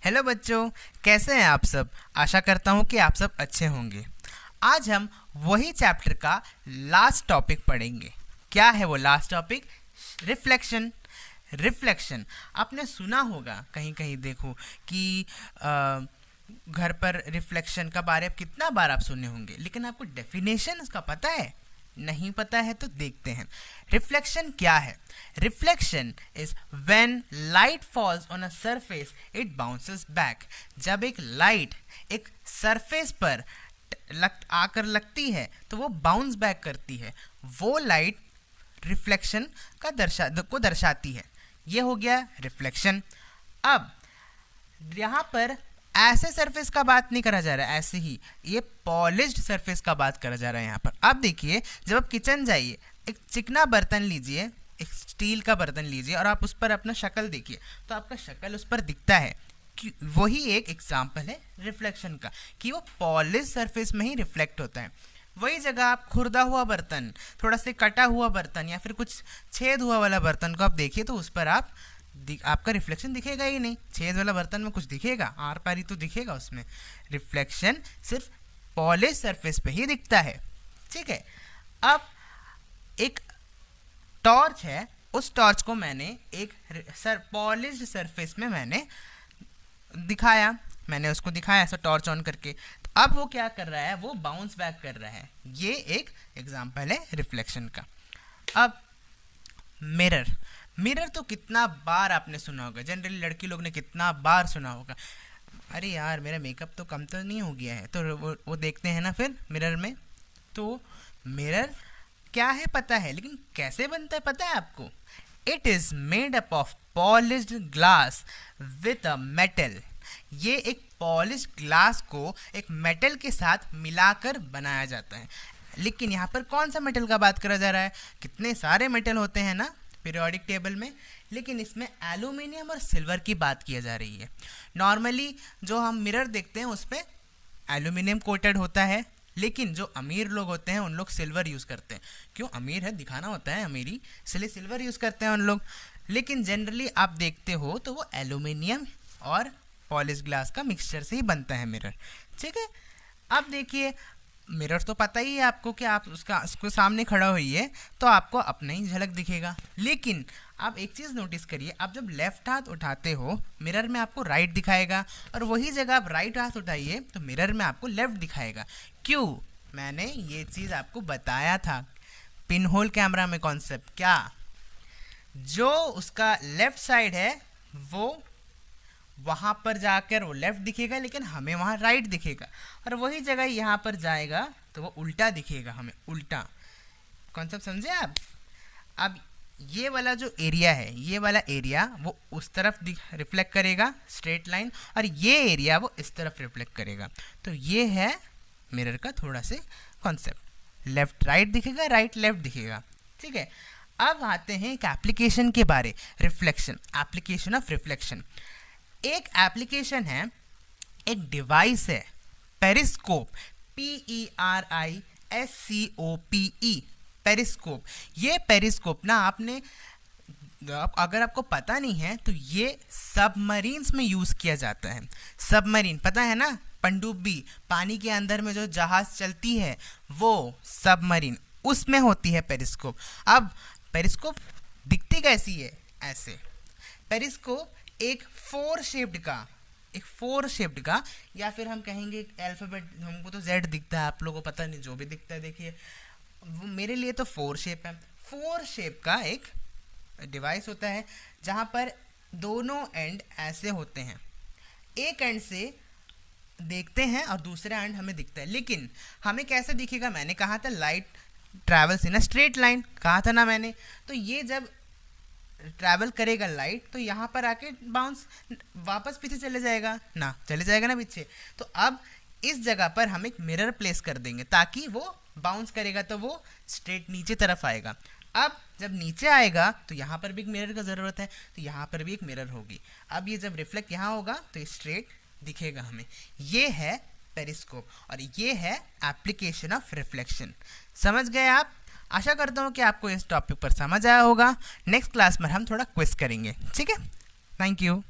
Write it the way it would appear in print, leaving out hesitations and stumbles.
Hello बच्चों, कैसे हैं आप सब। आशा करता हूँ कि आप सब अच्छे होंगे। आज हम वही चैप्टर का लास्ट टॉपिक पढ़ेंगे। क्या है वो लास्ट टॉपिक? रिफ्लेक्शन। रिफ्लेक्शन आपने सुना होगा, कहीं कहीं देखो कि घर पर रिफ्लेक्शन का बारे में कितना बार आप सुने होंगे, लेकिन आपको डेफिनेशन उसका पता है? नहीं पता है तो देखते हैं। रिफ्लेक्शन क्या है? Reflection is when light falls on a surface it bounces back. जब एक लाइट एक सरफेस पर आकर लगती है तो वो बाउंस बैक करती है। वो लाइट रिफ्लेक्शन का दर्शाती है। ये हो गया रिफ्लेक्शन। अब यहाँ पर ऐसे सरफेस का बात नहीं करा जा रहा है, ऐसे ही ये पॉलिश्ड सरफेस का बात करा जा रहा है यहाँ पर। अब देखिए, जब आप किचन जाइए, एक चिकना बर्तन लीजिए, एक स्टील का बर्तन लीजिए और आप उस पर अपना शक्ल देखिए, तो आपका शक्ल उस पर दिखता है कि वही एक एग्जाम्पल है रिफ्लेक्शन का, कि वो पॉलिश सरफेस में ही रिफ्लेक्ट होता है। वही जगह आप खुरदा हुआ बर्तन, थोड़ा सा कटा हुआ बर्तन या फिर कुछ छेद हुआ वाला बर्तन को आप देखिए, तो उस पर आपका रिफ्लेक्शन दिखेगा ही नहीं। छेद वाला बर्तन में कुछ दिखेगा? आर पार ही तो दिखेगा उसमें। रिफ्लेक्शन सिर्फ पॉलिश सरफेस पे ही दिखता है। ठीक है। अब एक टॉर्च है, उस टॉर्च को मैंने एक पॉलिश्ड सरफेस में मैंने उसको दिखाया ऐसा टॉर्च ऑन करके। तो अब वो क्या कर रहा है? वो बाउंस बैक कर रहा है। ये एक एग्जाम्पल है रिफ्लेक्शन का। अब मिरर तो कितना बार आपने सुना होगा, जनरली लड़की लोग ने कितना बार सुना होगा। अरे यार, मेरा मेकअप तो कम तो नहीं हो गया है, तो वो देखते हैं ना फिर मिरर में। तो मिरर क्या है पता है, लेकिन कैसे बनता है पता है आपको? It is made up of polished glass with a metal. ये एक पॉलिश ग्लास को एक मेटल के साथ मिलाकर बनाया जाता है। लेकिन यहाँ पर कौन सा मेटल का बात करा जा रहा है? कितने सारे मेटल होते हैं ना पीरियोडिक टेबल में, लेकिन इसमें एल्यूमिनियम और सिल्वर की बात की जा रही है। नॉर्मली जो हम मिरर देखते हैं उस पर एल्यूमिनियम कोटेड होता है, लेकिन जो अमीर लोग होते हैं उन लोग सिल्वर यूज़ करते हैं। क्यों? अमीर है, दिखाना होता है अमीरी, इसलिए सिल्वर यूज़ करते हैं उन लोग। लेकिन जनरली आप देखते हो तो वो एल्यूमिनियम और पॉलिश ग्लास का मिक्सचर से ही बनता है मिरर। ठीक है। अब देखिए, मिरर तो पता ही है आपको कि आप उसको सामने खड़ा होइए तो आपको अपना ही झलक दिखेगा। लेकिन आप एक चीज़ नोटिस करिए, आप जब लेफ्ट हाथ उठाते हो मिरर में आपको राइट दिखाएगा, और वही जगह आप राइट हाथ उठाइए तो मिरर में आपको लेफ्ट दिखाएगा। क्यों? मैंने ये चीज़ आपको बताया था पिन होल कैमरा में कॉन्सेप्ट। क्या? जो उसका लेफ्ट साइड है वो वहाँ पर जाकर वो लेफ्ट दिखेगा, लेकिन हमें वहाँ राइट दिखेगा, और वही जगह यहाँ पर जाएगा तो वो उल्टा दिखेगा हमें, उल्टा। कॉन्सेप्ट समझे आप? अब ये वाला जो एरिया है, ये वाला एरिया वो उस तरफ रिफ्लेक्ट करेगा स्ट्रेट लाइन, और ये एरिया वो इस तरफ रिफ्लेक्ट करेगा। तो ये है मिरर का थोड़ा से कॉन्सेप्ट। लेफ्ट राइट दिखेगा, राइट लेफ्ट दिखेगा। ठीक है। अब आते हैं एक एप्लीकेशन के बारे। Reflection, application of reflection. एक एप्लीकेशन है, एक डिवाइस है, पेरिस्कोप, PERISCOPE, पेरिस्कोप। ये पेरिस्कोप ना अगर आपको पता नहीं है तो ये सबमरीन्स में यूज़ किया जाता है। सबमरीन पता है ना, पनडुब्बी, पानी के अंदर में जो जहाज़ चलती है वो सबमरीन, उसमें होती है पेरिस्कोप। अब पेरिस्कोप दिखती कैसी है? ऐसे। पेरिस्कोप एक फोर शेप्ड का या फिर हम कहेंगे अल्फाबेट, हमको तो जेड दिखता है, आप लोगों को पता नहीं, जो भी दिखता है देखिए, वो मेरे लिए तो फोर शेप है। फोर शेप का एक डिवाइस होता है जहाँ पर दोनों एंड ऐसे होते हैं। एक एंड से देखते हैं और दूसरा एंड हमें दिखता है, लेकिन हमें कैसे दिखेगा? मैंने कहा था light travels in a straight line, कहा था ना मैंने। तो ये जब ट्रैवल करेगा लाइट तो यहाँ पर आके बाउंस वापस पीछे चले जाएगा ना पीछे। तो अब इस जगह पर हम एक मिरर प्लेस कर देंगे ताकि वो बाउंस करेगा तो वो स्ट्रेट नीचे तरफ आएगा। अब जब नीचे आएगा तो यहाँ पर भी एक मिरर का ज़रूरत है, तो यहाँ पर भी एक मिरर होगी। अब ये जब रिफ्लेक्ट यहाँ होगा तो ये स्ट्रेट दिखेगा हमें। ये है पेरिस्कोप और ये है एप्लीकेशन ऑफ रिफ्लेक्शन। समझ गए आप? आशा करता हूँ कि आपको इस टॉपिक पर समझ आया होगा। नेक्स्ट क्लास में हम थोड़ा क्विज करेंगे। ठीक है, थैंक यू।